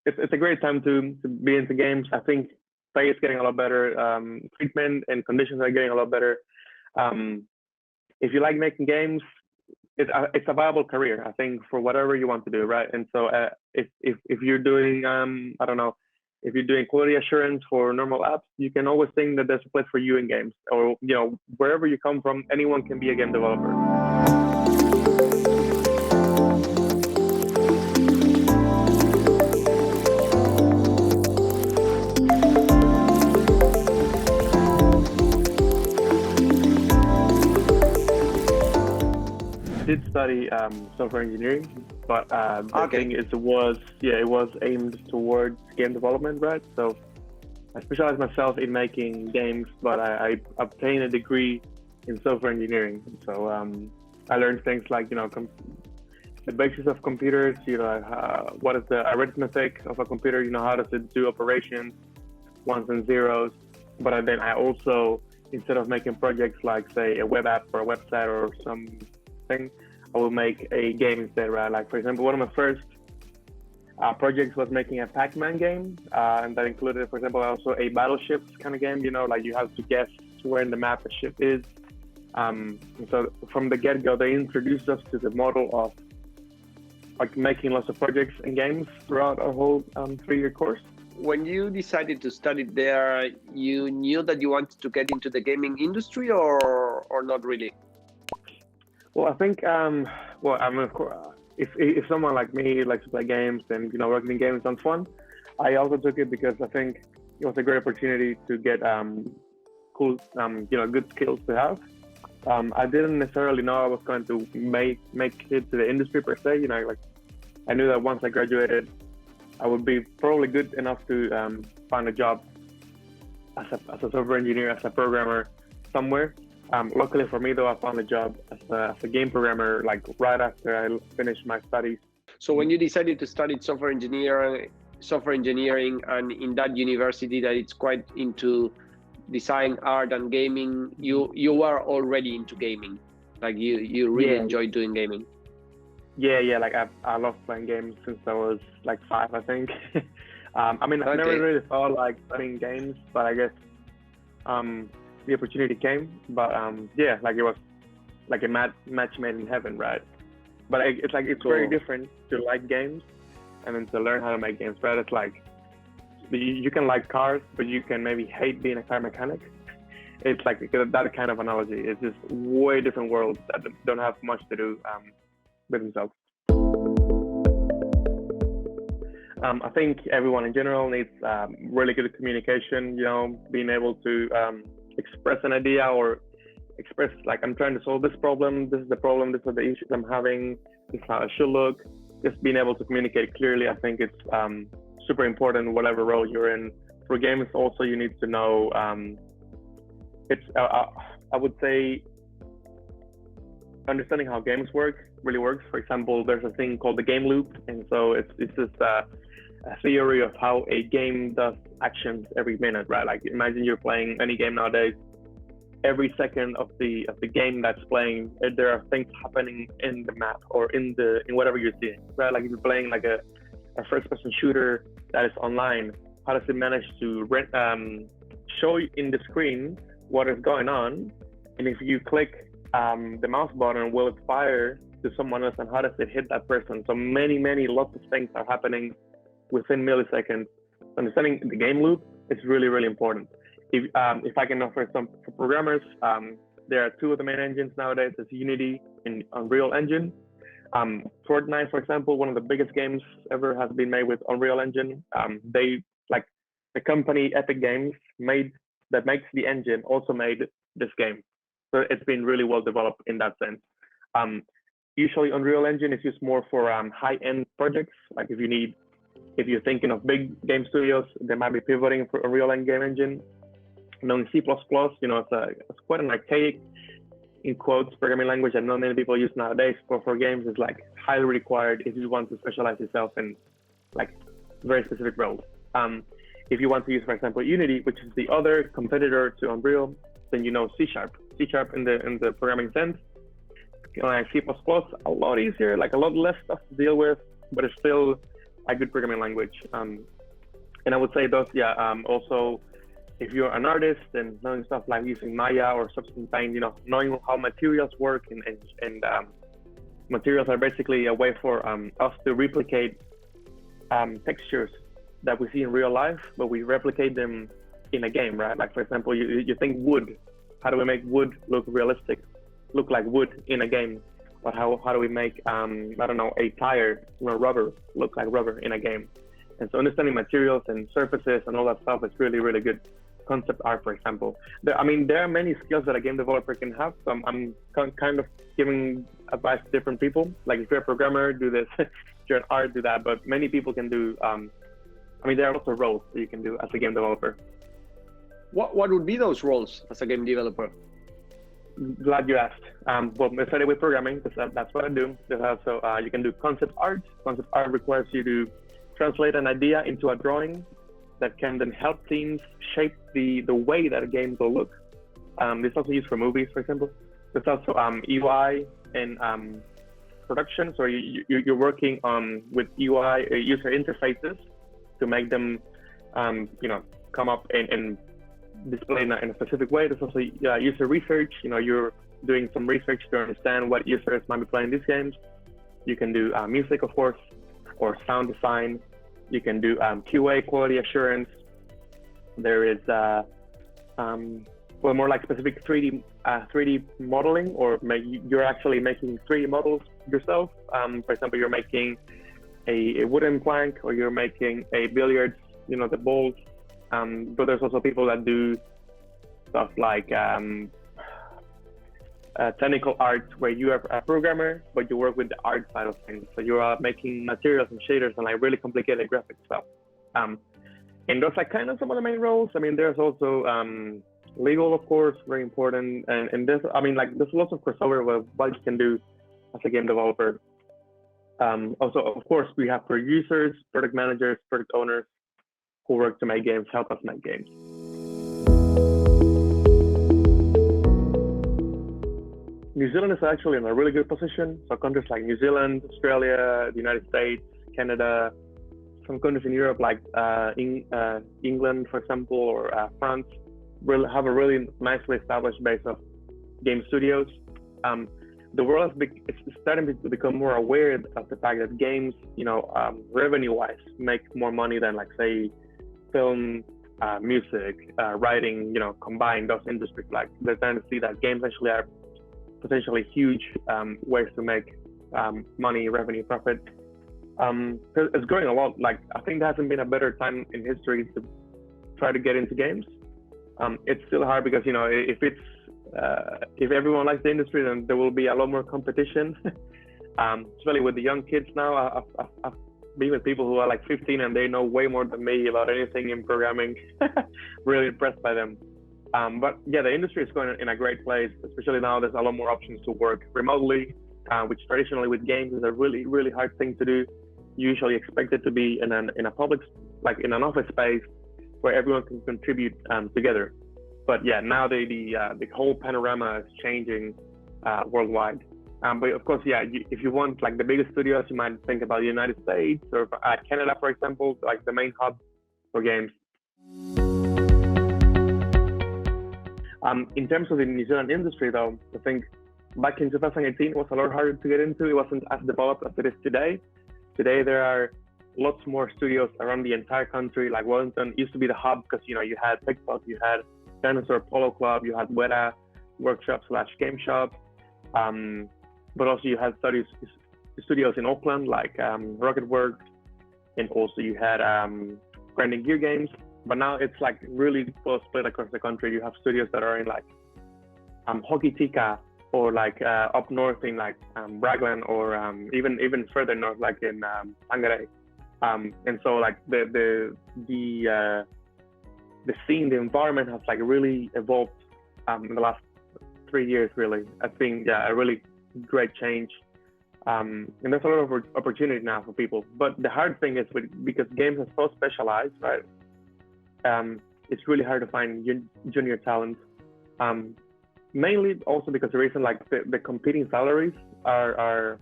it's a great time to be into games. I think play is getting a lot better. Treatment and conditions are getting a lot better. Um, if you like making games, it's a viable career, I think, for whatever you want to do, right? And so if you're doing I don't know, if you're doing quality assurance for normal apps, you can always think that there's a place for you in games, or wherever you come from, anyone can be a game developer. Did study software engineering, but the Okay. thing is, it was aimed towards game development, right? So I specialized myself in making games, but I obtained a degree in software engineering. So I learned things like the basics of computers. What is the arithmetic of a computer? How does it do operations, ones and zeros. But then I also, instead of making projects like say a web app or a website or something, I will make a game instead, right? Like for example, one of my first projects was making a Pac-Man game, and that included, for example, also a battleship kind of game. Like you have to guess where in the map a ship is. And so from the get-go, they introduced us to the model of like making lots of projects and games throughout our whole 3-year course. When you decided to study there, you knew that you wanted to get into the gaming industry, or not really? Well, I think, of course, if someone like me likes to play games and working in games sounds fun, I also took it because I think it was a great opportunity to get cool, good skills to have. I didn't necessarily know I was going to make it to the industry per se. Like I knew that once I graduated, I would be probably good enough to find a job as a software engineer, as a programmer somewhere. Luckily for me, though, I found a job as a game programmer like right after I finished my studies. So when you decided to study software engineering, and in that university that it's quite into design, art, and gaming, you were already into gaming. Like you really enjoy doing gaming. Yeah. Like I love playing games since I was like 5, I think. I mean, I've never really thought like playing games, but I guess the opportunity came. But like it was like a match made in heaven, right? But it's Cool. very different to like games and then to learn how to make games, right? It's like you can like cars, but you can maybe hate being a car mechanic. It's like that kind of analogy. It's just way different worlds that don't have much to do with themselves. I think everyone in general needs really good communication, being able to express an idea or express like, I'm trying to solve this problem, this is the problem, these are the issues I'm having, this is how it should look. Just being able to communicate clearly, I think it's super important whatever role you're in. For games also, you need to know, I would say, understanding how games work really works. For example, there's a thing called the game loop, and so it's just a theory of how a game does actions every minute, right? Like imagine you're playing any game nowadays. Every second of the game that's playing, there are things happening in the map or in whatever you're seeing, right? Like if you're playing like a first-person shooter that is online, how does it manage to show in the screen what is going on? And if you click the mouse button, will it fire to someone else, and how does it hit that person? So lots of things are happening within milliseconds. Understanding the game loop is really, really important. If I can offer some for programmers, there are 2 of the main engines nowadays. It's Unity and Unreal Engine. Fortnite, for example, one of the biggest games ever, has been made with Unreal Engine. They, like the company Epic Games that makes the engine, also made this game. So it's been really well developed in that sense. Usually Unreal Engine is used more for high-end projects. Like if you're thinking of big game studios, they might be pivoting for Unreal Engine. In C++, it's quite an archaic, in quotes, programming language that not many people use nowadays. But for games, it's like highly required if you want to specialize yourself in like very specific roles. If you want to use, for example, Unity, which is the other competitor to Unreal, then C#. C# in the programming sense. C++, a lot easier, like a lot less stuff to deal with, but it's still a good programming language. And I would say those, yeah. Also, if you're an artist and knowing stuff like using Maya or Substance Paint, knowing how materials work and materials are basically a way for us to replicate textures that we see in real life, but we replicate them in a game, right? Like, for example, you think wood. How do we make wood look realistic, look like wood in a game? But how do we make, I don't know, a tire, rubber, look like rubber in a game? And so understanding materials and surfaces and all that stuff is really, really good. Concept art, for example. There are many skills that a game developer can have. So I'm kind of giving advice to different people. Like, if you're a programmer, do this. If you're an art, do that. But many people can do, there are lots of roles that you can do as a game developer. What would be those roles as a game developer? Glad you asked. Well, I started with programming, because that's what I do. There's also, you can do concept art. Concept art requires you to translate an idea into a drawing that can then help teams shape the way that a game will look. This is also used for movies, for example. There's also UI and production. So you're working with UI user interfaces to make them, come up and display in a specific way. There's also user research. You're doing some research to understand what users might be playing these games. You can do music, of course, or sound design. You can do QA, quality assurance. There is more like specific 3D modeling, or you're actually making 3D models yourself. For example, you're making a wooden plank, or you're making a billiards, the balls. But there's also people that do stuff like technical art, where you are a programmer, but you work with the art side of things. So you are making materials and shaders and like really complicated graphic stuff. And those are kind of some of the main roles. There's also legal, of course, very important. And there's lots of crossover with what you can do as a game developer. Also, of course, we have producers, product managers, product owners who work to make games, help us make games. New Zealand is actually in a really good position. So countries like New Zealand, Australia, the United States, Canada, some countries in Europe like England, for example, or France, will have a really nicely established base of game studios. The world is starting to become more aware of the fact that games, revenue-wise, make more money than, like, say, film, music, writing, combined those industries. Like, they're starting to see that games actually are potentially huge ways to make money, revenue, profit. It's growing a lot. Like, I think there hasn't been a better time in history to try to get into games. It's still hard because, if everyone likes the industry, then there will be a lot more competition. Especially with the young kids now. I've been with people who are like 15 and they know way more than me about anything in programming. Really impressed by them. But yeah, the industry is going in a great place, especially now there's a lot more options to work remotely, which traditionally with games is a really, really hard thing to do. You usually expect it to be in a public, like in an office space where everyone can contribute together. But yeah, now the whole panorama is changing worldwide. But of course, yeah, if you want like the biggest studios, you might think about the United States or Canada, for example, like the main hub for games. In terms of the New Zealand industry, though, I think back in 2018 it was a lot harder to get into. It wasn't as developed as it is today. Today there are lots more studios around the entire country. Like Wellington used to be the hub because you had TikTok, you had Dinosaur Polo Club, you had Weta workshop/game shop, but also you had studios in Auckland like Rocketworks, and also you had Grinding Gear Games. But now it's like really well split across the country. You have studios that are in like Hokitika, or like up north in like Raglan, or even further north like in Whangarei. And so like the scene, the environment has like really evolved in the last 3 years. Really, I think a really great change. And there's a lot of opportunity now for people. But the hard thing is because games are so specialized, right? It's really hard to find junior talent. Mainly also because the reason like the competing salaries are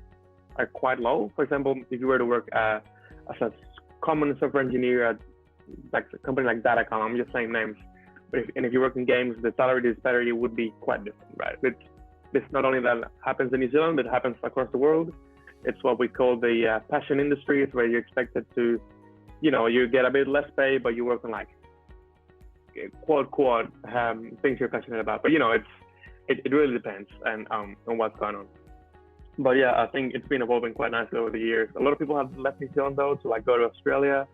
quite low. For example, if you were to work as a common software engineer at like a company like Datacom, I'm just saying names, but if you work in games, the salary disparity would be quite different, right? It's not only that happens in New Zealand, but it happens across the world. It's what we call the passion industries, where you're expected to, you get a bit less pay, but you work on like quote things you're passionate about. But it really depends on what's going on. But yeah, I think it's been evolving quite nicely over the years. A lot of people have left New Zealand though to like go to Australia,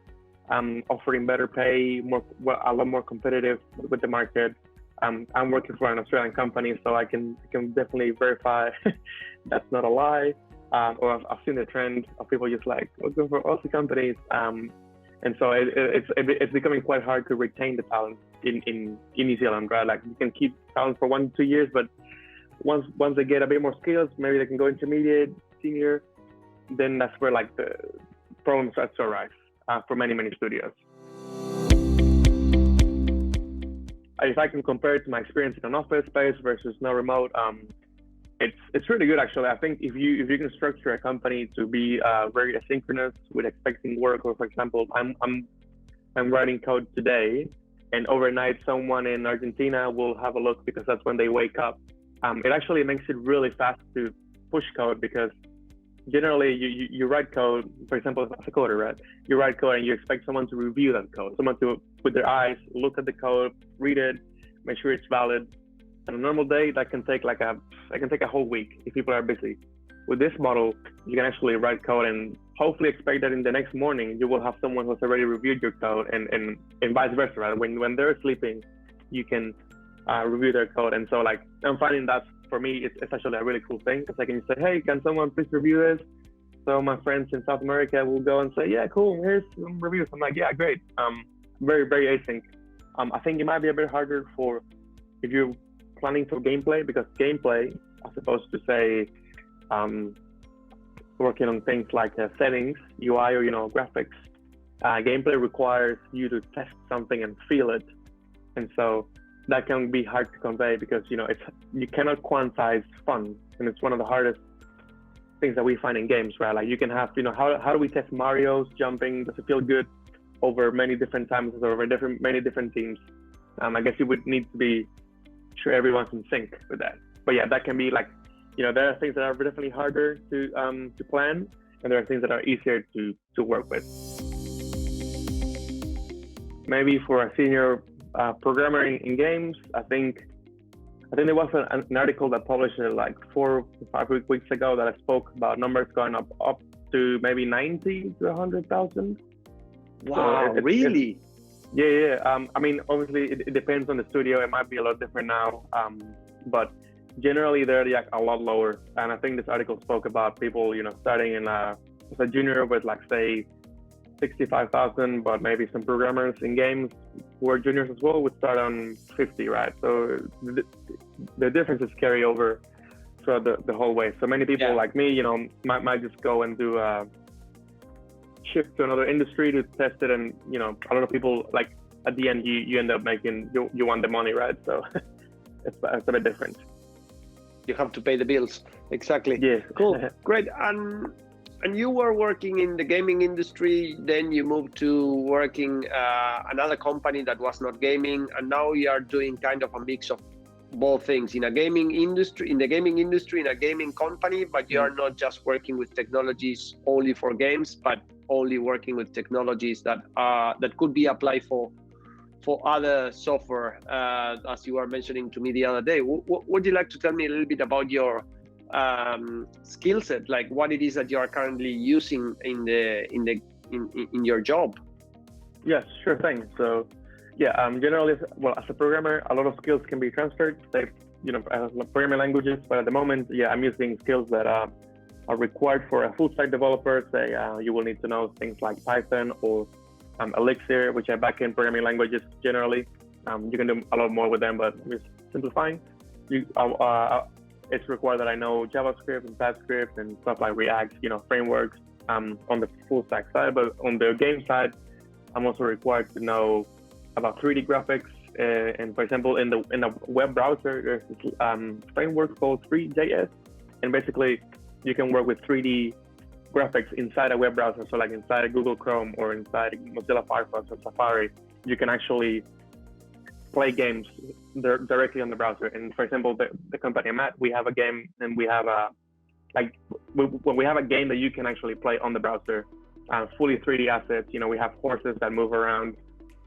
offering better pay, a lot more competitive with the market. I'm working for an Australian company, so I can definitely verify that's not a lie. Or I've seen the trend of people just like looking for Aussie companies, and so it's becoming quite hard to retain the talent in New Zealand, right? Like you can keep talent for 1 to 2 years, but once they get a bit more skills, maybe they can go intermediate, senior, then that's where like the problems start to arise for many studios. If I can compare it to my experience in an office space versus no remote, it's really good actually. I think if you can structure a company to be very asynchronous with expecting work, or for example, I'm writing code today, and overnight someone in Argentina will have a look because that's when they wake up. It actually makes it really fast to push code, because generally you write code, for example, as a coder, right? You write code and you expect someone to review that code, someone to, with their eyes, look at the code, read it, make sure it's valid. On a normal day, that can take a whole week if people are busy. With this model, you can actually write code and hopefully expect that in the next morning, you will have someone who's already reviewed your code, and vice versa, right? When they're sleeping, you can review their code. And so like, I'm finding that for me, it's actually a really cool thing, because I can say, hey, can someone please review this? So my friends in South America will go and say, yeah, cool, here's some reviews. I'm like, yeah, great. Very async. I think it might be a bit harder for if you're planning for gameplay, because gameplay, as opposed to say, working on things like settings, UI, or graphics, gameplay requires you to test something and feel it, and so that can be hard to convey, because you cannot quantize fun, and it's one of the hardest things that we find in games, right? Like you can have, how do we test Mario's jumping? Does it feel good over many different times, or over many different teams? I guess you would need to be sure everyone's in sync with that. But yeah, that can be like, there are things that are definitely harder to plan, and there are things that are easier to work with. Maybe for a senior programmer in games, I think there was an article that published like 4 to 5 weeks ago that I spoke about numbers going up to maybe 90 to 100,000. Wow, so really? Yeah. I mean, obviously it depends on the studio. It might be a lot different now, but generally they're like a lot lower. And I think this article spoke about people, starting in as a junior with like say 65,000, but maybe some programmers in games who are juniors as well would start on 50, right? So the differences carry over throughout the whole way. So many people like me, might just go and do shift to another industry to test it, and a lot of people, like at the end you end up making, you want the money, right? So it's a bit different. You have to pay the bills. Exactly. Yeah. Cool. Great. And you were working in the gaming industry, then you moved to working another company that was not gaming, and now you are doing kind of a mix of both things in the gaming industry, in a gaming company, but you are not just working with technologies only for games, but only working with technologies that could be applied for other software, as you were mentioning to me the other day. Would you like to tell me a little bit about your skill set, like what it is that you are currently using in your job? Yes, sure thing. So generally, as a programmer, a lot of skills can be transferred, say, as programming languages, but at the moment, I'm using skills that are required for a full stack developer. Say you will need to know things like Python or Elixir, which are backend programming languages generally. You can do a lot more with them, but just simplifying. It's required that I know JavaScript and TypeScript and stuff like React, frameworks on the full stack side. But on the game side, I'm also required to know about 3D graphics. And for example, in the web browser, there's this framework called 3JS, and basically you can work with 3D graphics inside a web browser, so like inside Google Chrome or inside Mozilla Firefox or Safari, you can actually play games directly on the browser. And for example, the company I'm at, we have a game, and we have when we have a game that you can actually play on the browser, fully 3D assets. We have horses that move around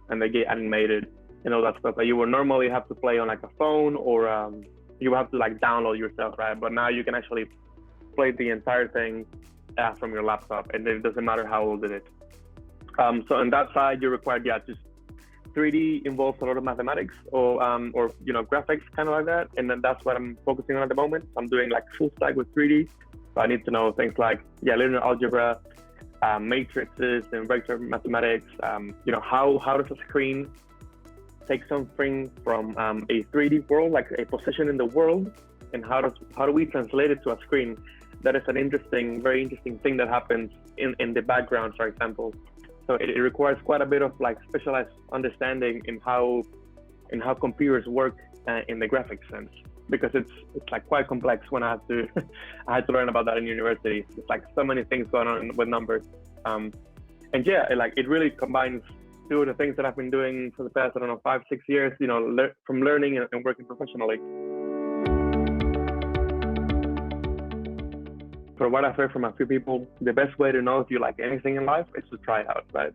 and they get animated and all that stuff that you would normally have to play on like a phone, or you have to like download yourself, right? But now you can actually play the entire thing from your laptop, and it doesn't matter how old it is. So on that side, you're required, just 3D involves a lot of mathematics or graphics, kind of like that, and then that's what I'm focusing on at the moment. I'm doing like full stack with 3D, so I need to know things like linear algebra, matrices and vector mathematics. How does a screen take something from a 3D world, like a position in the world, and how do we translate it to a screen? That is an very interesting thing that happens in the background, for example. So it requires quite a bit of like specialized understanding in how computers work in the graphic sense, because it's like quite complex. When I had to learn about that in university. It's like so many things going on with numbers, it really combines two of the things that I've been doing for the past 5-6 years. From learning and working professionally. For what I've heard from a few people, the best way to know if you like anything in life is to try it out, right?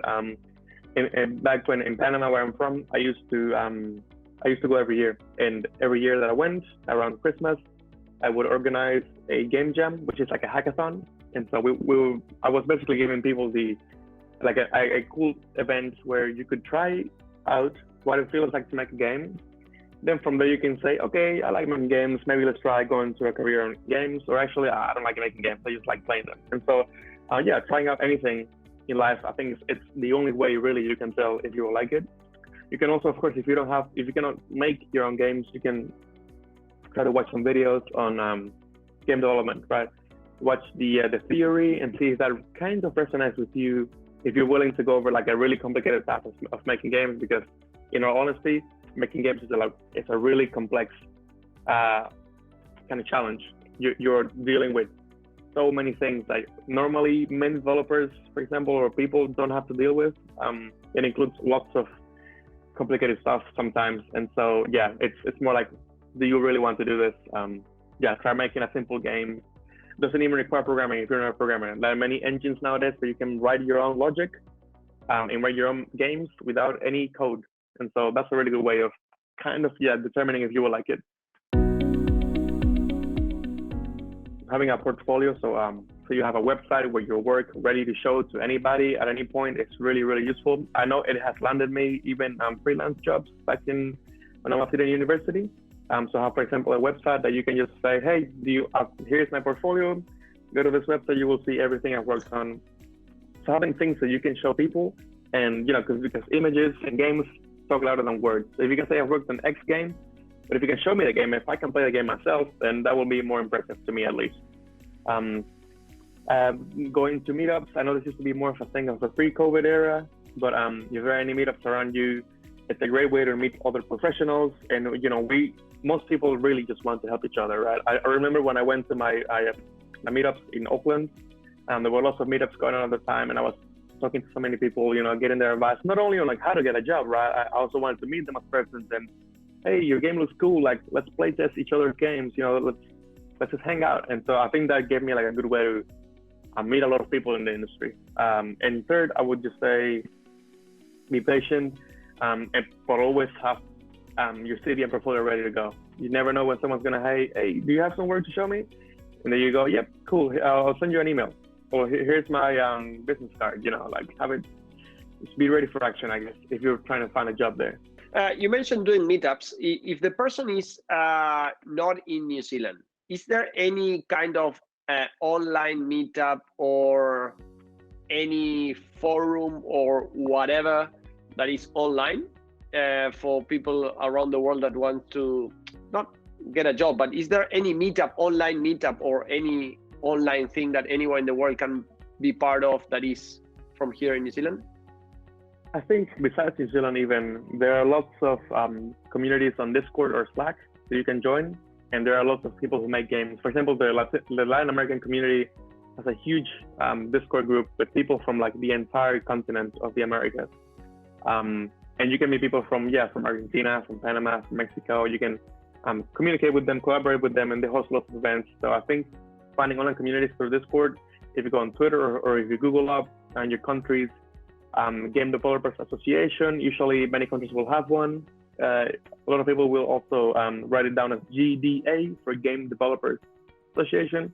Back when in Panama, where I'm from, I used to go every year, and every year that I went around Christmas, I would organize a game jam, which is like a hackathon. And so I was basically giving people a cool event where you could try out what it feels like to make a game. Then from there you can say, okay, I like making games, maybe let's try going to a career in games, or actually I don't like making games, I just like playing them. And so trying out anything in life, I think it's the only way really you can tell if you will like it. You can also, of course, if you cannot make your own games, you can try to watch some videos on game development, right? Watch the theory and see if that kind of resonates with you, if you're willing to go over like a really complicated path of making games, because in all honesty, making games is a really complex kind of challenge. You're dealing with so many things that normally many developers, for example, or people don't have to deal with. It includes lots of complicated stuff sometimes, and so it's more like, do you really want to do this? Try making a simple game. Doesn't even require programming if you're not a programmer. There are many engines nowadays where you can write your own logic and write your own games without any code. And so that's a really good way of kind of determining if you will like it. Having a portfolio, so you have a website where your work ready to show to anybody at any point. It's really, really useful. I know it has landed me even freelance jobs back when I was in university. So I have, for example, a website that you can just say, hey, here's my portfolio. Go to this website, you will see everything I've worked on. So having things that you can show people, and because images and games talk louder than words. So if you can say I've worked on X game, but if you can show me the game, if I can play the game myself, then that will be more impressive to me, at least. Going to meetups, I know this used to be more of a thing of the pre-COVID era, but if there are any meetups around you, it's a great way to meet other professionals. And most people really just want to help each other, right? I remember when I went to my meetups in Oakland, there were lots of meetups going on at the time, and I was talking to so many people, getting their advice, not only on like how to get a job, right? I also wanted to meet them as persons, and hey, your game looks cool, like let's play test each other's games, let's just hang out. And so I think that gave me like a good way to meet a lot of people in the industry. And third, I would just say be patient, but always have your CV and portfolio ready to go. You never know when someone's gonna, hey, do you have some work to show me? And then you go, yep, cool, I'll send you an email. Or here's my business card, have it, just be ready for action, I guess, if you're trying to find a job there. You mentioned doing meetups. If the person is not in New Zealand, is there any kind of online meetup or any forum or whatever that is online for people around the world that want to not get a job, but is there any online meetup or any online thing that anyone in the world can be part of that is from here in New Zealand? I think besides New Zealand even, there are lots of communities on Discord or Slack that you can join. And there are lots of people who make games. For example, the Latin American community has a huge Discord group with people from like the entire continent of the Americas. And you can meet people from Argentina, from Panama, from Mexico. You can communicate with them, collaborate with them, and they host lots of events. So I think finding online communities through Discord, if you go on Twitter or if you Google up and your country's Game Developers Association, usually many countries will have one. A lot of people will also write it down as GDA for Game Developers Association.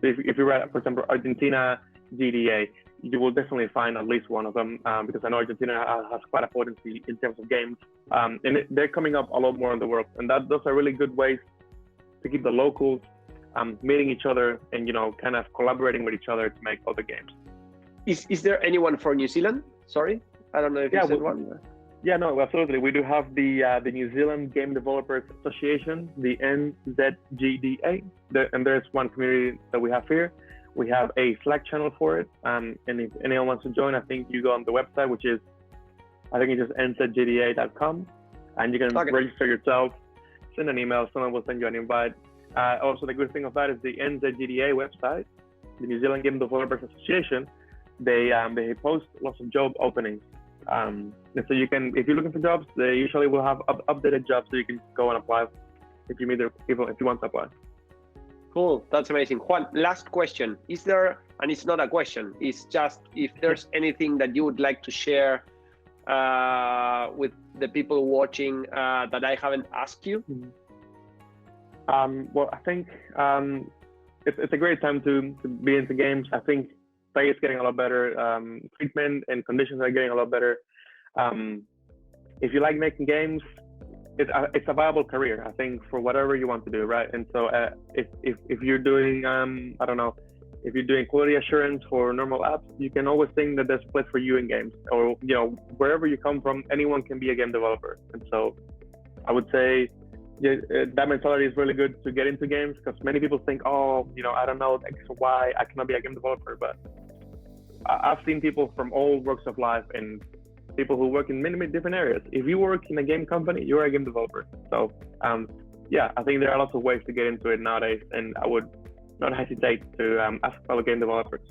So if you write, for example, Argentina GDA, you will definitely find at least one of them because I know Argentina has quite a potency in terms of games, and they're coming up a lot more in the world. And those are really good ways to keep the locals meeting each other and kind of collaborating with each other to make other games. Is there anyone for New Zealand? Sorry, I don't know if you said one. Yeah, no, absolutely. We do have the New Zealand Game Developers Association, the NZGDA, and there's one community that we have here. We have a Slack channel for it, and if anyone wants to join, I think you go on the website, which is, I think it's just nzgda.com, and you can register yourself, send an email, someone will send you an invite. Also, the good thing of that is the NZGDA website, the New Zealand Game Developers Association, they post lots of job openings. And so you can, if you're looking for jobs, they usually will have updated jobs, so you can go and apply if you want to apply. Cool, that's amazing. Juan, last question. Is there, and it's not a question, it's just if there's anything that you would like to share with the people watching that I haven't asked you? Well, I think it's a great time to be into games. I think play is getting a lot better. Treatment and conditions are getting a lot better. If you like making games, it's a viable career, I think, for whatever you want to do, right? And so if you're doing, I don't know, if you're doing quality assurance for normal apps, you can always think that there's a place for you in games, or wherever you come from, anyone can be a game developer. And so I would say that mentality is really good to get into games, because many people think, I don't know X or Y, I cannot be a game developer. But I've seen people from all walks of life and people who work in many different areas. If you work in a game company, you're a game developer. So I think there are lots of ways to get into it nowadays, and I would not hesitate to ask fellow game developers.